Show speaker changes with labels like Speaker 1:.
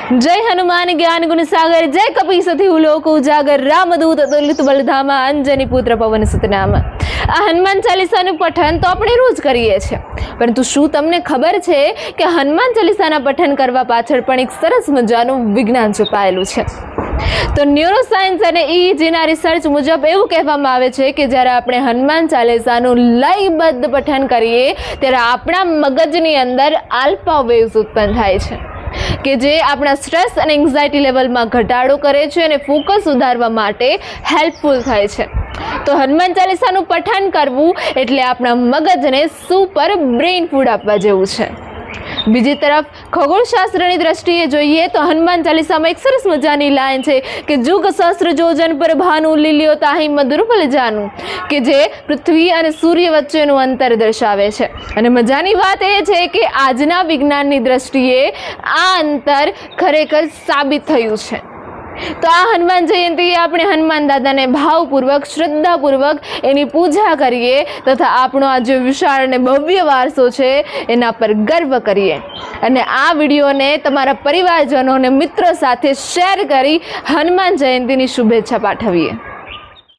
Speaker 1: जय हनुमान ज्ञान गुण सागर, जय कपीसति लोक उजागर, रामदूत अतुलित बलधामा, अंजनी पुत्र पवन सुत नाम। આ હનુમાન ચાલીસાનું પઠન તો આપણે રોજ કરીએ છીએ, પરંતુ શું તમને ખબર છે કે હનુમાન ચાલીસાના પઠન કરવા પાછળ પણ એક સરસ મજાનું વિજ્ઞાન છુપાયેલું છે? તો ન્યુરોસાયન્સ અને EEGના રિસર્ચ મુજબ એવું કહેવામાં આવે છે કે જ્યારે આપણે હનુમાન ચાલીસાનું લયબદ્ધ પઠન કરીએ ત્યારે આપણા મગજની અંદર આલ્ફા વેવ્સ ઉત્પન્ન થાય છે કે જે આપણા સ્ટ્રેસ અને એન્ઝાયટી લેવલમાં ઘટાડો કરે છે અને ફોકસ સુધારવા માટે હેલ્પફુલ થાય છે। તો હનુમાન ચાલીસાનું પઠન કરવું એટલે આપણા મગજને સુપર બ્રેઇન ફૂડ આપવા જેવું છે। બીજી તરફ ખગોળશાસ્ત્રની દ્રષ્ટિએ જોઈએ તો હનુમાન ચાલીસામાં એક સરસ મજાની લાઈન છે કે જુગ સહસ્ત્ર જોજન પર ભાનુ લીલ્યો તાહી મધુર ફલ જાનું, કે જે પૃથ્વી અને સૂર્ય વચ્ચેનું અંતર દર્શાવે છે। અને મજાની વાત એ છે કે આજના વિજ્ઞાનની દ્રષ્ટિએ આ અંતર ખરેખર સાબિત થયું છે। તો આ હનુમાન જયંતિએ આપણે હનુમાન દાદાને ભાવપૂર્વક શ્રદ્ધાપૂર્વક એની પૂજા કરીએ તથા આપણો આ જે વિશાળ અને ભવ્ય વારસો છે એના પર ગર્વ કરીએ અને આ વિડીયોને તમારા પરિવારજનો અને મિત્રો સાથે શેર કરી હનુમાન જયંતિની શુભેચ્છા પાઠવીએ।